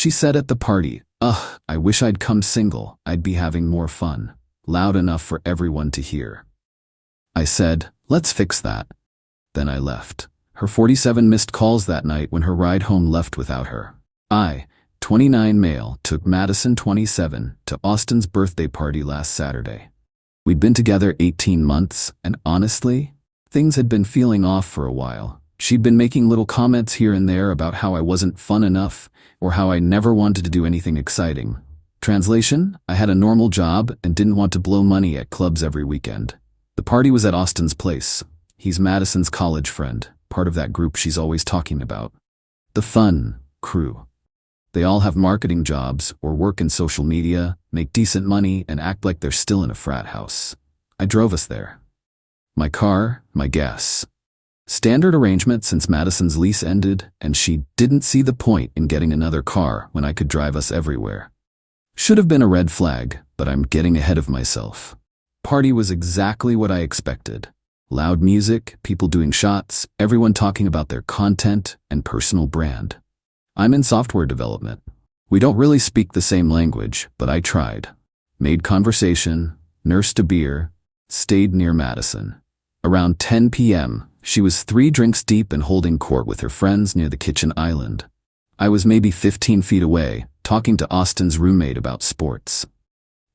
She said at the party, "Ugh, I wish I'd come single. I'd be having more fun." Loud enough for everyone to hear. I said, "Let's fix that." Then I left. Her 47 missed calls that night when her ride home left without her. I, 29 male, took Madison, 27, to Austin's birthday party last Saturday. We'd been together 18 months, and honestly, things had been feeling off for a while. She'd been making little comments here and there about how I wasn't fun enough, or how I never wanted to do anything exciting. Translation, I had a normal job and didn't want to blow money at clubs every weekend. The party was at Austin's place. He's Madison's college friend, part of that group she's always talking about. The fun crew. They all have marketing jobs or work in social media, make decent money, and act like they're still in a frat house. I drove us there. My car, my gas. Standard arrangement since Madison's lease ended, and she didn't see the point in getting another car when I could drive us everywhere. Should have been a red flag, but I'm getting ahead of myself. Party was exactly what I expected. Loud music, people doing shots, everyone talking about their content and personal brand. I'm in software development. We don't really speak the same language, but I tried. Made conversation, nursed a beer, stayed near Madison. Around 10 p.m., she was 3 drinks deep and holding court with her friends near the kitchen island. I was maybe 15 feet away, talking to Austin's roommate about sports.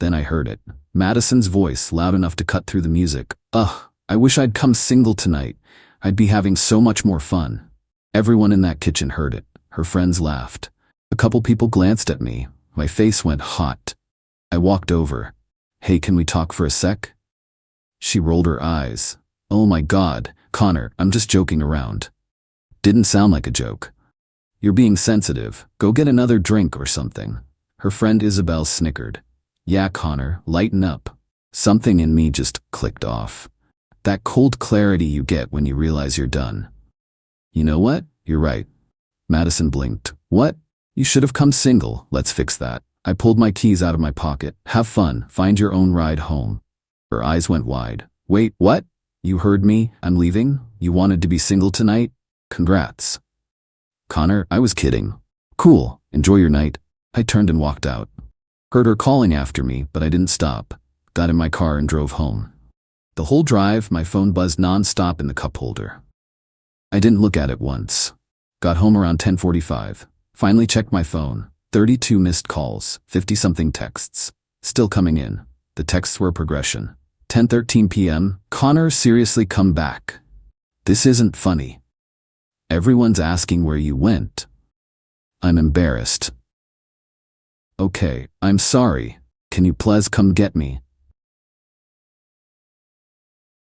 Then I heard it. Madison's voice, loud enough to cut through the music. "Ugh, I wish I'd come single tonight. I'd be having so much more fun." Everyone in that kitchen heard it. Her friends laughed. A couple people glanced at me. My face went hot. I walked over. "Hey, can we talk for a sec?" She rolled her eyes. "Oh my God, Connor, I'm just joking around." Didn't sound like a joke. "You're being sensitive. Go get another drink or something." Her friend Isabel snickered. "Yeah, Connor, lighten up." Something in me just clicked off. That cold clarity you get when you realize you're done. "You know what? You're right." Madison blinked. "What? You should have come single. Let's fix that." I pulled my keys out of my pocket. "Have fun. Find your own ride home." Her eyes went wide. "Wait, what? You heard me? I'm leaving? You wanted to be single tonight? Congrats." "Connor, I was kidding." "Cool. Enjoy your night." I turned and walked out. Heard her calling after me, but I didn't stop. Got in my car and drove home. The whole drive, my phone buzzed non-stop in the cup holder. I didn't look at it once. Got home around 10:45. Finally checked my phone. 32 missed calls, 50-something texts. Still coming in. The texts were a progression. 10:13 p.m. "Connor, seriously, come back. This isn't funny. Everyone's asking where you went." I'm embarrassed. "Okay, I'm sorry. Can you please come get me?"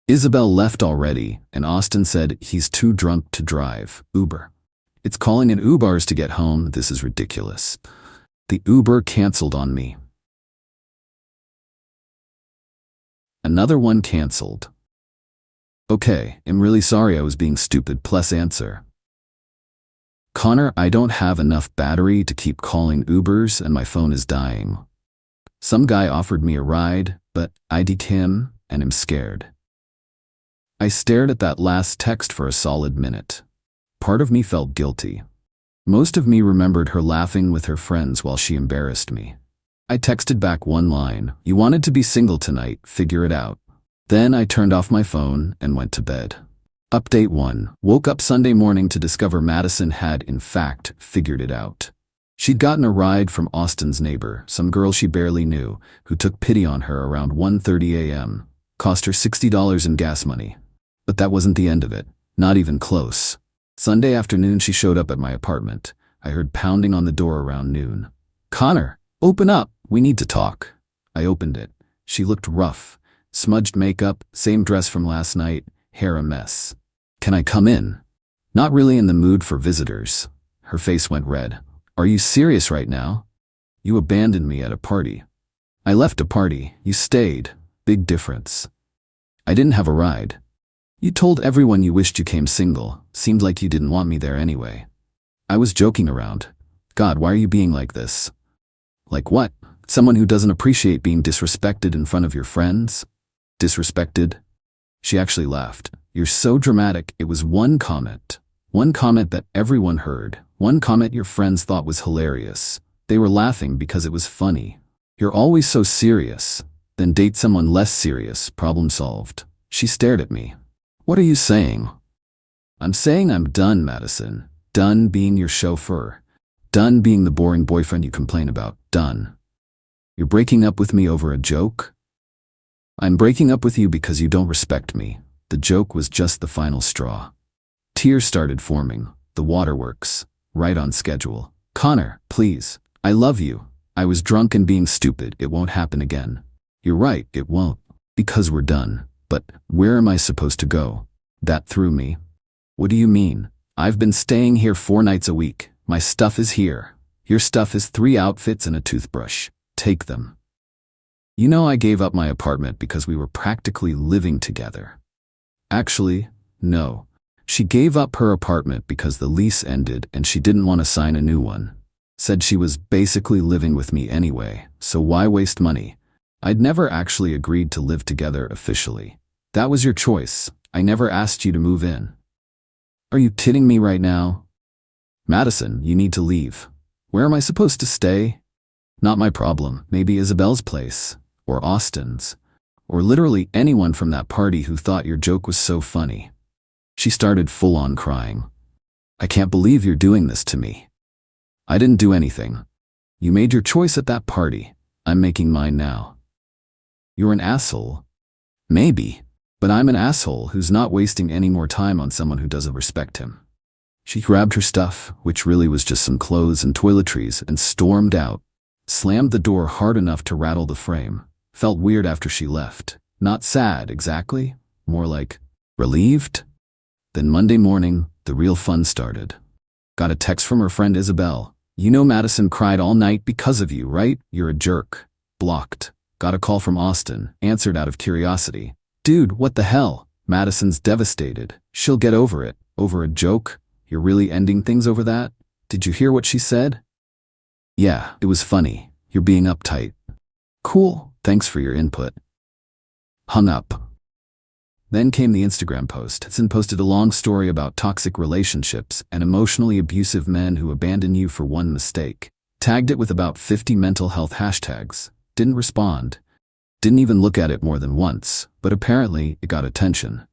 Isabel left already, and Austin said he's too drunk to drive. Uber. It's calling in Ubers to get home. This is ridiculous. The Uber canceled on me. Another one canceled. "Okay, I'm really sorry I was being stupid. Plus answer." "Connor, I don't have enough battery to keep calling Ubers and my phone is dying. Some guy offered me a ride, but I D'd him and I'm scared." I stared at that last text for a solid minute. Part of me felt guilty. Most of me remembered her laughing with her friends while she embarrassed me. I texted back one line, "You wanted to be single tonight, figure it out." Then I turned off my phone and went to bed. Update 1. Woke up Sunday morning to discover Madison had, in fact, figured it out. She'd gotten a ride from Austin's neighbor, some girl she barely knew, who took pity on her around 1:30 a.m. Cost her $60 in gas money. But that wasn't the end of it. Not even close. Sunday afternoon she showed up at my apartment. I heard pounding on the door around noon. "Connor, open up. We need to talk." I opened it. She looked rough. Smudged makeup, same dress from last night, hair a mess. "Can I come in?" Not really in the mood for visitors. Her face went red. "Are you serious right now? You abandoned me at a party." "I left a party. You stayed. Big difference." "I didn't have a ride." "You told everyone you wished you came single. Seemed like you didn't want me there anyway." "I was joking around." "God, why are you being like this?" "Like what? Someone who doesn't appreciate being disrespected in front of your friends?" "Disrespected?" She actually laughed. "You're so dramatic." It was one comment. One comment that everyone heard. One comment your friends thought was hilarious. They were laughing because it was funny. You're always so serious. Then date someone less serious, problem solved. She stared at me. What are you saying? I'm saying I'm done, Madison. Done being your chauffeur. Done being the boring boyfriend you complain about. Done. You're breaking up with me over a joke? I'm breaking up with you because you don't respect me. The joke was just the final straw. Tears started forming. The waterworks. Right on schedule. Connor, please. I love you. I was drunk and being stupid. It won't happen again. You're right, it won't. Because we're done. But where am I supposed to go? That threw me. What do you mean? I've been staying here 4 nights a week. My stuff is here. Your stuff is 3 outfits and a toothbrush. Take them. You know I gave up my apartment because we were practically living together. Actually, no. She gave up her apartment because the lease ended and she didn't want to sign a new one. Said she was basically living with me anyway, so why waste money? I'd never actually agreed to live together officially. That was your choice. I never asked you to move in. Are you kidding me right now? Madison, you need to leave. Where am I supposed to stay? Not my problem. Maybe Isabel's place. Or Austin's. Or literally anyone from that party who thought your joke was so funny. She started full-on crying. I can't believe you're doing this to me. I didn't do anything. You made your choice at that party. I'm making mine now. You're an asshole. Maybe. But I'm an asshole who's not wasting any more time on someone who doesn't respect him. She grabbed her stuff, which really was just some clothes and toiletries, and stormed out. Slammed the door hard enough to rattle the frame. Felt weird after she left. Not sad, exactly. More like relieved. Then Monday morning, the real fun started. Got a text from her friend Isabel. You know Madison cried all night because of you, right? You're a jerk. Blocked. Got a call from Austin. Answered out of curiosity. Dude, what the hell? Madison's devastated. She'll get over it. Over a joke? You're really ending things over that? Did you hear what she said? Yeah, it was funny. You're being uptight. Cool. Thanks for your input. Hung up. Then came the Instagram post. Hudson posted a long story about toxic relationships and emotionally abusive men who abandon you for one mistake. Tagged it with about 50 mental health hashtags. Didn't respond. Didn't even look at it more than once, but apparently it got attention.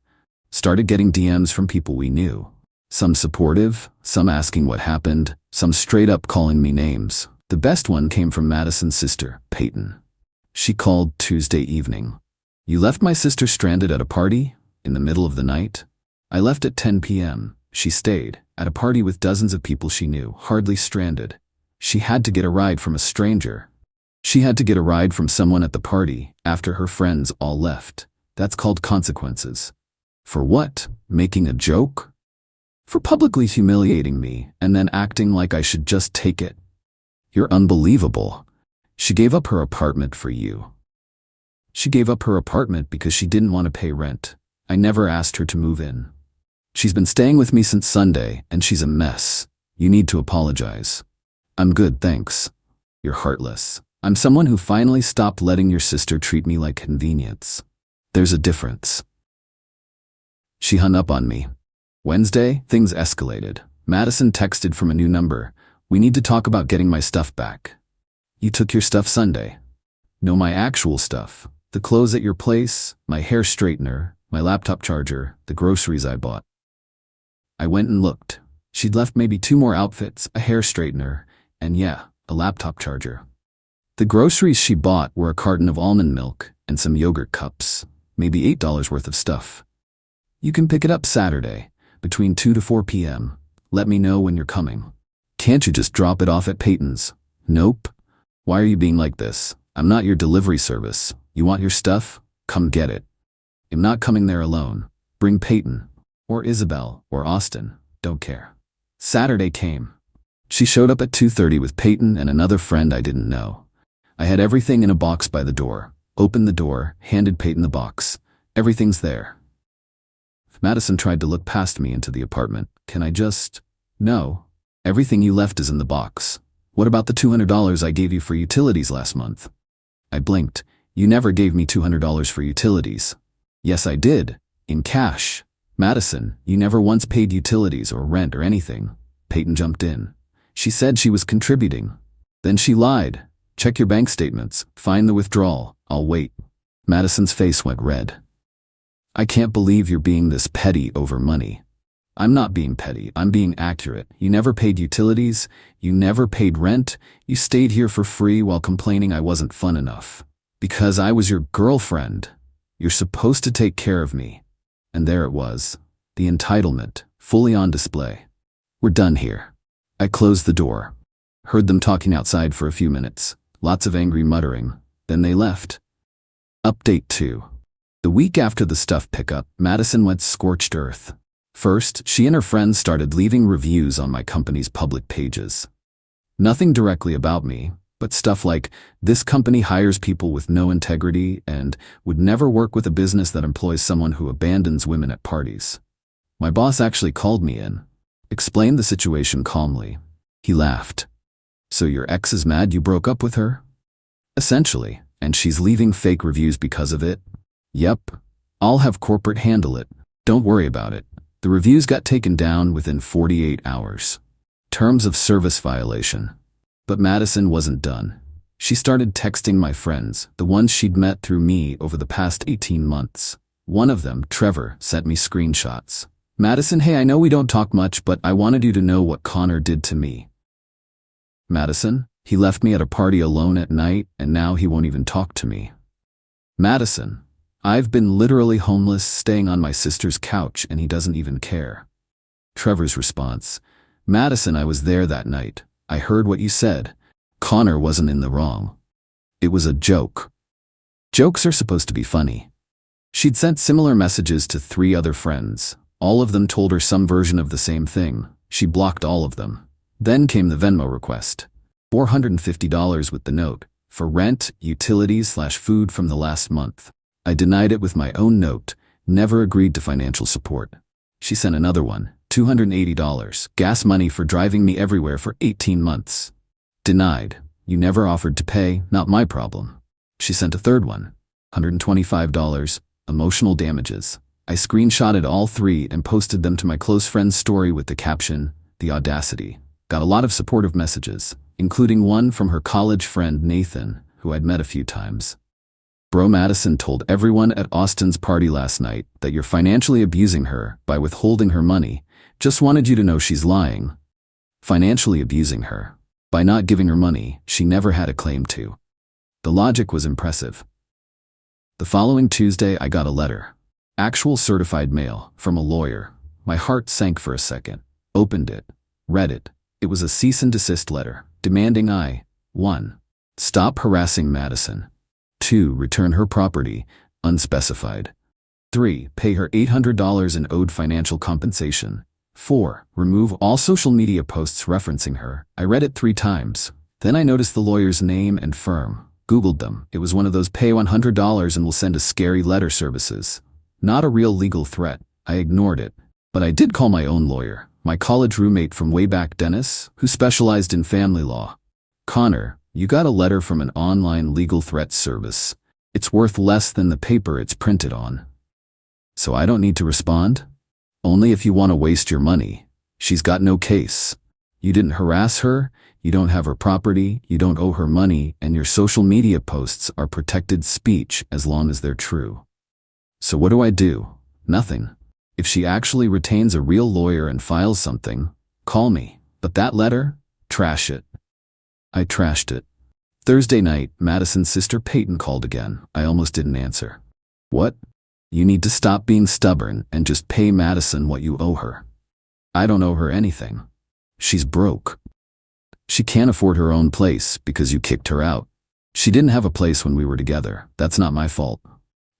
Started getting DMs from people we knew. Some supportive, some asking what happened, some straight up calling me names. The best one came from Madison's sister, Peyton. She called Tuesday evening. You left my sister stranded at a party? In the middle of the night? I left at 10 p.m. She stayed, at a party with dozens of people she knew, hardly stranded. She had to get a ride from a stranger. She had to get a ride from someone at the party, after her friends all left. That's called consequences. For what? Making a joke? For publicly humiliating me, and then acting like I should just take it. You're unbelievable. She gave up her apartment for you. She gave up her apartment because she didn't want to pay rent. I never asked her to move in. She's been staying with me since Sunday, and she's a mess. You need to apologize. I'm good, thanks. You're heartless. I'm someone who finally stopped letting your sister treat me like convenience. There's a difference. She hung up on me. Wednesday, things escalated. Madison texted from a new number. We need to talk about getting my stuff back. You took your stuff Sunday. No, my actual stuff. The clothes at your place, my hair straightener, my laptop charger, the groceries I bought. I went and looked. She'd left maybe 2 more outfits, a hair straightener, and yeah, a laptop charger. The groceries she bought were a carton of almond milk and some yogurt cups, maybe $8 worth of stuff. You can pick it up Saturday, between 2 to 4 p.m. Let me know when you're coming. Can't you just drop it off at Peyton's? Nope. Why are you being like this? I'm not your delivery service. You want your stuff? Come get it. I'm not coming there alone. Bring Peyton, or Isabel, or Austin. Don't care. Saturday came. She showed up at 2:30 with Peyton and another friend I didn't know. I had everything in a box by the door. Opened the door, handed Peyton the box. Everything's there. Madison tried to look past me into the apartment. Can I just... No. Everything you left is in the box. What about the $200 I gave you for utilities last month? I blinked. You never gave me $200 for utilities. Yes, I did. In cash. Madison, you never once paid utilities or rent or anything. Peyton jumped in. She said she was contributing. Then she lied. Check your bank statements. Find the withdrawal. I'll wait. Madison's face went red. I can't believe you're being this petty over money. I'm not being petty. I'm being accurate. You never paid utilities. You never paid rent. You stayed here for free while complaining I wasn't fun enough. Because I was your girlfriend. You're supposed to take care of me. And there it was. The entitlement, fully on display. We're done here. I closed the door. Heard them talking outside for a few minutes. Lots of angry muttering. Then they left. Update 2. The week after the stuff pickup, Madison went scorched earth. First, she and her friends started leaving reviews on my company's public pages. Nothing directly about me, but stuff like, this company hires people with no integrity and would never work with a business that employs someone who abandons women at parties. My boss actually called me in, explained the situation calmly. He laughed. So your ex is mad you broke up with her? Essentially, and she's leaving fake reviews because of it? Yep. I'll have corporate handle it. Don't worry about it. The reviews got taken down within 48 hours. Terms of service violation. But Madison wasn't done. She started texting my friends, the ones she'd met through me over the past 18 months. One of them, Trevor, sent me screenshots. Madison, hey, I know we don't talk much, but I wanted you to know what Connor did to me. Madison, he left me at a party alone at night, and now he won't even talk to me. Madison, I've been literally homeless, staying on my sister's couch, and he doesn't even care. Trevor's response, Madison, I was there that night. I heard what you said. Connor wasn't in the wrong. It was a joke. Jokes are supposed to be funny. She'd sent similar messages to 3 other friends. All of them told her some version of the same thing. She blocked all of them. Then came the Venmo request. $450 with the note, for rent, utilities/food from the last month. I denied it with my own note, never agreed to financial support. She sent another one, $280, gas money for driving me everywhere for 18 months. Denied. You never offered to pay, not my problem. She sent a third one, $125, emotional damages. I screenshotted all 3 and posted them to my close friend's story with the caption, "The audacity." Got a lot of supportive messages, including one from her college friend Nathan, who I'd met a few times. Bro, Madison told everyone at Austin's party last night that you're financially abusing her by withholding her money. Just wanted you to know she's lying. Financially abusing her. By not giving her money she never had a claim to. The logic was impressive. The following Tuesday I got a letter. Actual certified mail, from a lawyer. My heart sank for a second. Opened it. Read it. It was a cease and desist letter, demanding I, 1. Stop harassing Madison. 2. Return her property, unspecified. 3. Pay her $800 in owed financial compensation. 4. Remove all social media posts referencing her. I read it 3 times. Then I noticed the lawyer's name and firm. Googled them. It was one of those pay $100 and we'll send a scary letter services. Not a real legal threat. I ignored it. But I did call my own lawyer, my college roommate from way back, Dennis, who specialized in family law. Connor, you got a letter from an online legal threat service. It's worth less than the paper it's printed on. So I don't need to respond? Only if you want to waste your money. She's got no case. You didn't harass her, you don't have her property, you don't owe her money, and your social media posts are protected speech as long as they're true. So what do? Nothing. If she actually retains a real lawyer and files something, call me. But that letter? Trash it. I trashed it. Thursday night, Madison's sister Peyton called again. I almost didn't answer. What? You need to stop being stubborn and just pay Madison what you owe her. I don't owe her anything. She's broke. She can't afford her own place because you kicked her out. She didn't have a place when we were together. That's not my fault.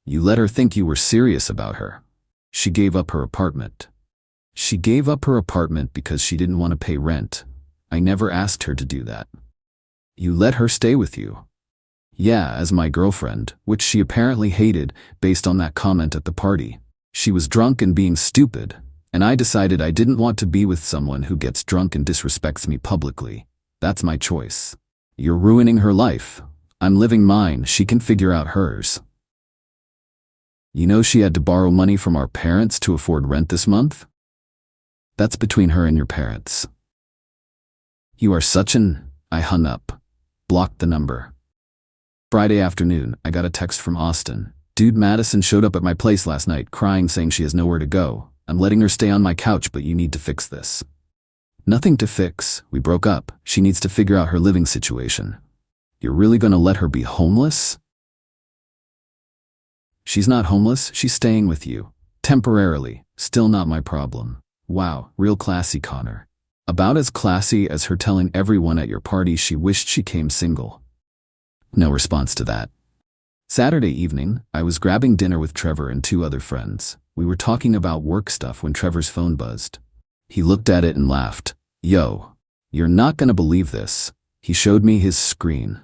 You let her think you were serious about her. She gave up her apartment. She gave up her apartment because she didn't want to pay rent. I never asked her to do that. You let her stay with you. Yeah, as my girlfriend, which she apparently hated based on that comment at the party. She was drunk and being stupid, and I decided I didn't want to be with someone who gets drunk and disrespects me publicly. That's my choice. You're ruining her life. I'm living mine. She can figure out hers. You know she had to borrow money from our parents to afford rent this month? That's between her and your parents. You are such an... I hung up. Blocked the number. Friday afternoon, I got a text from Austin. Dude, Madison showed up at my place last night crying saying she has nowhere to go. I'm letting her stay on my couch, but you need to fix this. Nothing to fix. We broke up. She needs to figure out her living situation. You're really gonna let her be homeless? She's not homeless. She's staying with you. Temporarily. Still not my problem. Wow, real classy, Connor. About as classy as her telling everyone at your party she wished she came single. No response to that. Saturday evening, I was grabbing dinner with Trevor and 2 other friends. We were talking about work stuff when Trevor's phone buzzed. He looked at it and laughed. Yo, you're not gonna believe this. He showed me his screen.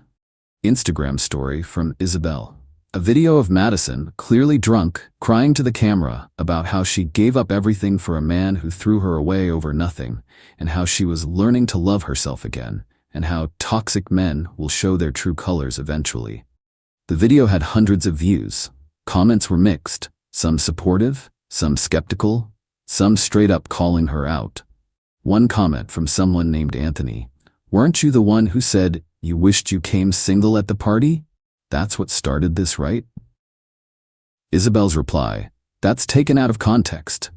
Instagram story from Isabel. A video of Madison, clearly drunk, crying to the camera about how she gave up everything for a man who threw her away over nothing, and how she was learning to love herself again, and how toxic men will show their true colors eventually. The video had hundreds of views. Comments were mixed, some supportive, some skeptical, some straight up calling her out. One comment from someone named Anthony. Weren't you the one who said you wished you came single at the party? That's what started this, right? Isabel's reply. That's taken out of context.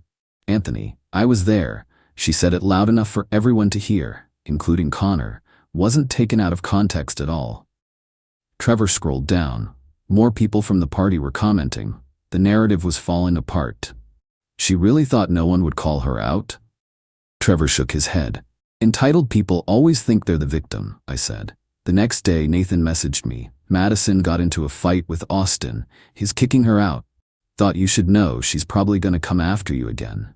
Anthony, I was there. She said it loud enough for everyone to hear, including Connor. Wasn't taken out of context at all. Trevor scrolled down. More people from the party were commenting. The narrative was falling apart. She really thought no one would call her out? Trevor shook his head. Entitled people always think they're the victim, I said. The next day, Nathan messaged me. Madison got into a fight with Austin. He's kicking her out. Thought you should know she's probably gonna come after you again.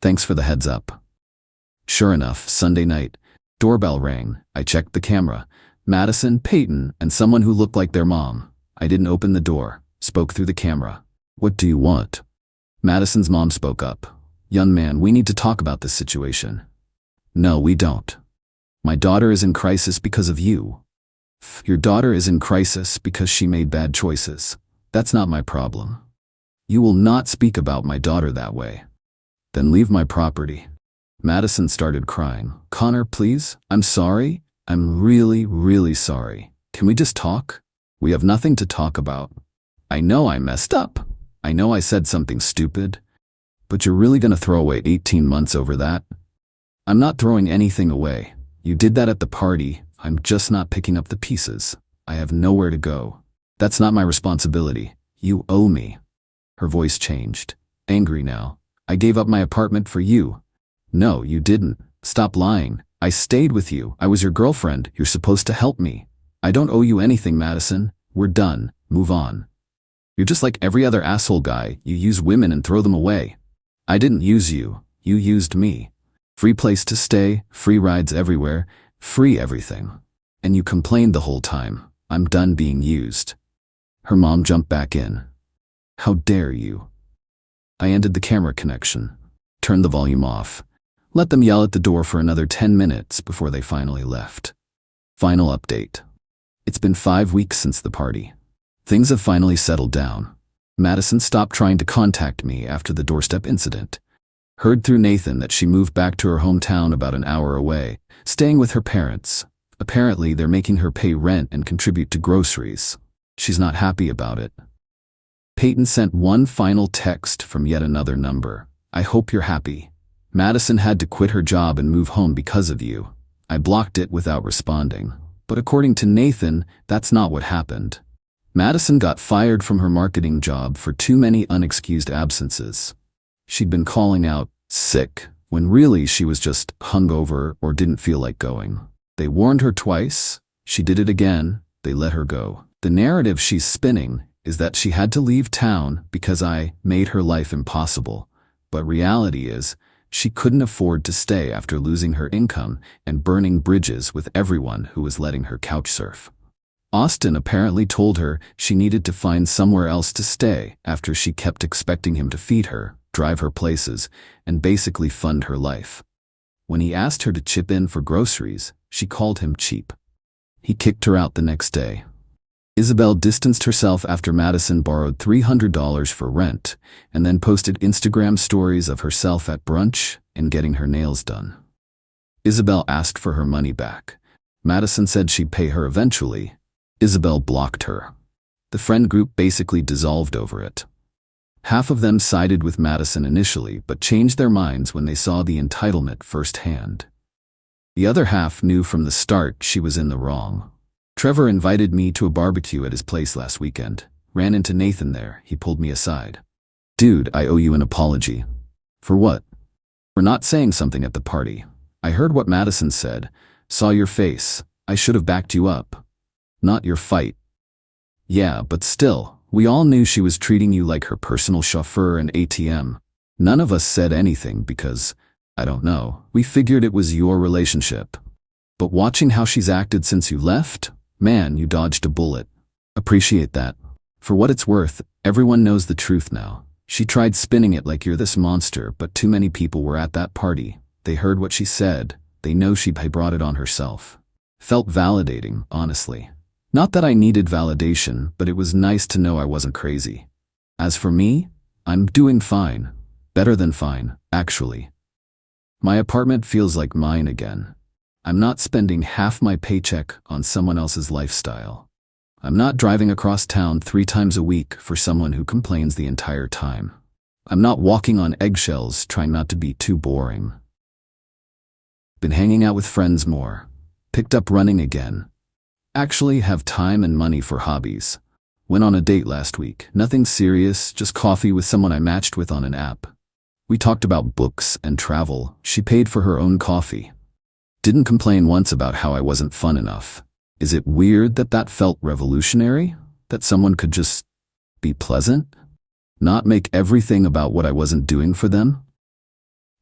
Thanks for the heads up. Sure enough, Sunday night, doorbell rang. I checked the camera. Madison, Peyton, and someone who looked like their mom. I didn't open the door. Spoke through the camera. What do you want? Madison's mom spoke up. Young man, we need to talk about this situation. No, we don't. My daughter is in crisis because of you. Your daughter is in crisis because she made bad choices. That's not my problem. You will not speak about my daughter that way. Then leave my property. Madison started crying. Connor, please? I'm sorry. I'm really, really sorry. Can we just talk? We have nothing to talk about. I know I messed up. I know I said something stupid. But you're really gonna throw away 18 months over that? I'm not throwing anything away. You did that at the party. I'm just not picking up the pieces. I have nowhere to go. That's not my responsibility. You owe me. Her voice changed. Angry now. I gave up my apartment for you. No, you didn't. Stop lying. I stayed with you. I was your girlfriend. You're supposed to help me. I don't owe you anything, Madison. We're done. Move on. You're just like every other asshole guy. You use women and throw them away. I didn't use you. You used me. Free place to stay, free rides everywhere, free everything. And you complained the whole time. I'm done being used. Her mom jumped back in. How dare you? I ended the camera connection. Turned the volume off. Let them yell at the door for another 10 minutes before they finally left. Final update. It's been 5 weeks since the party. Things have finally settled down. Madison stopped trying to contact me after the doorstep incident. Heard through Nathan that she moved back to her hometown about an hour away, staying with her parents. Apparently, they're making her pay rent and contribute to groceries. She's not happy about it. Peyton sent one final text from yet another number. I hope you're happy. Madison had to quit her job and move home because of you. I blocked it without responding. But according to Nathan, that's not what happened. Madison got fired from her marketing job for too many unexcused absences. She'd been calling out sick when really she was just hungover or didn't feel like going. They warned her twice. She did it again. They let her go. The narrative she's spinning is that she had to leave town because I made her life impossible. But reality is, she couldn't afford to stay after losing her income and burning bridges with everyone who was letting her couch surf. Austin apparently told her she needed to find somewhere else to stay after she kept expecting him to feed her, drive her places, and basically fund her life. When he asked her to chip in for groceries, she called him cheap. He kicked her out the next day. Isabel distanced herself after Madison borrowed $300 for rent and then posted Instagram stories of herself at brunch and getting her nails done. Isabel asked for her money back. Madison said she'd pay her eventually. Isabel blocked her. The friend group basically dissolved over it. Half of them sided with Madison initially, but changed their minds when they saw the entitlement firsthand. The other half knew from the start she was in the wrong. Trevor invited me to a barbecue at his place last weekend. Ran into Nathan there. He pulled me aside. "Dude, I owe you an apology." "For what?" "For not saying something at the party. I heard what Madison said. Saw your face. I should have backed you up. Not your fight." "Yeah, but still, we all knew she was treating you like her personal chauffeur and ATM. None of us said anything because, I don't know, we figured it was your relationship. But watching how she's acted since you left, man, you dodged a bullet. Appreciate that. For what it's worth, everyone knows the truth now. She tried spinning it like you're this monster, but too many people were at that party. They heard what she said. They know she brought it on herself." Felt validating, honestly. Not that I needed validation, but it was nice to know I wasn't crazy. As for me, I'm doing fine. Better than fine, actually. My apartment feels like mine again. I'm not spending half my paycheck on someone else's lifestyle. I'm not driving across town 3 times a week for someone who complains the entire time. I'm not walking on eggshells trying not to be too boring. Been hanging out with friends more. Picked up running again. Actually have time and money for hobbies. Went on a date last week. Nothing serious, just coffee with someone I matched with on an app. We talked about books and travel. She paid for her own coffee. Didn't complain once about how I wasn't fun enough. Is it weird that that felt revolutionary? That someone could just be pleasant? Not make everything about what I wasn't doing for them?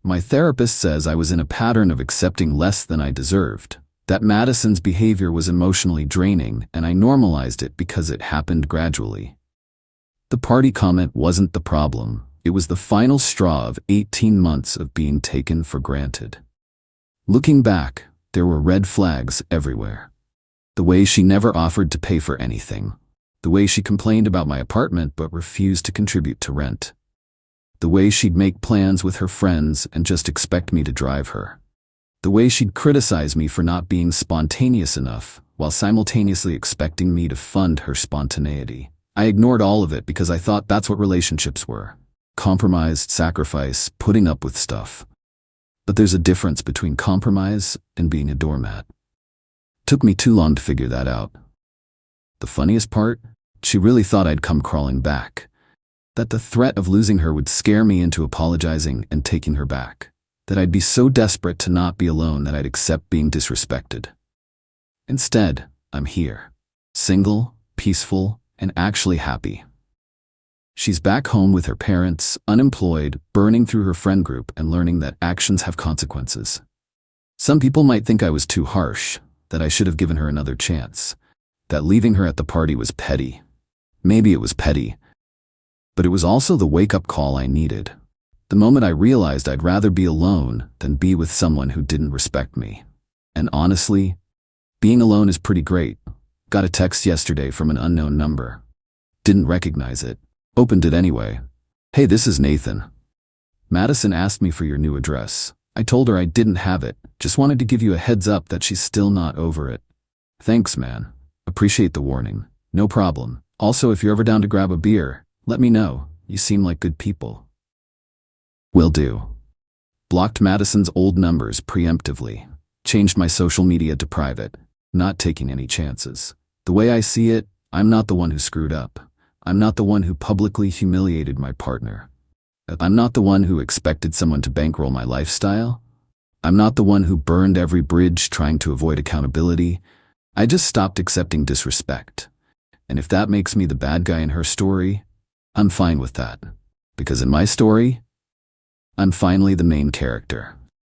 My therapist says I was in a pattern of accepting less than I deserved. That Madison's behavior was emotionally draining, and I normalized it because it happened gradually. The party comment wasn't the problem. It was the final straw of 18 months of being taken for granted. Looking back, there were red flags everywhere. The way she never offered to pay for anything. The way she complained about my apartment but refused to contribute to rent. The way she'd make plans with her friends and just expect me to drive her. The way she'd criticize me for not being spontaneous enough, while simultaneously expecting me to fund her spontaneity. I ignored all of it because I thought that's what relationships were. Compromise, sacrifice, putting up with stuff. But there's a difference between compromise and being a doormat. Took me too long to figure that out. The funniest part? She really thought I'd come crawling back. That the threat of losing her would scare me into apologizing and taking her back. That I'd be so desperate to not be alone that I'd accept being disrespected. Instead, I'm here. Single, peaceful, and actually happy. She's back home with her parents, unemployed, burning through her friend group and learning that actions have consequences. Some people might think I was too harsh, that I should have given her another chance, that leaving her at the party was petty. Maybe it was petty, but it was also the wake-up call I needed. The moment I realized I'd rather be alone than be with someone who didn't respect me. And honestly, being alone is pretty great. Got a text yesterday from an unknown number. Didn't recognize it. Opened it anyway. "Hey, this is Nathan. Madison asked me for your new address. I told her I didn't have it. Just wanted to give you a heads up that she's still not over it. Thanks, man. Appreciate the warning. No problem. Also, if you're ever down to grab a beer, let me know. You seem like good people." Will do. Blocked Madison's old numbers preemptively. Changed my social media to private. Not taking any chances. The way I see it, I'm not the one who screwed up. I'm not the one who publicly humiliated my partner. I'm not the one who expected someone to bankroll my lifestyle. I'm not the one who burned every bridge trying to avoid accountability. I just stopped accepting disrespect. And if that makes me the bad guy in her story, I'm fine with that. Because in my story, I'm finally the main character.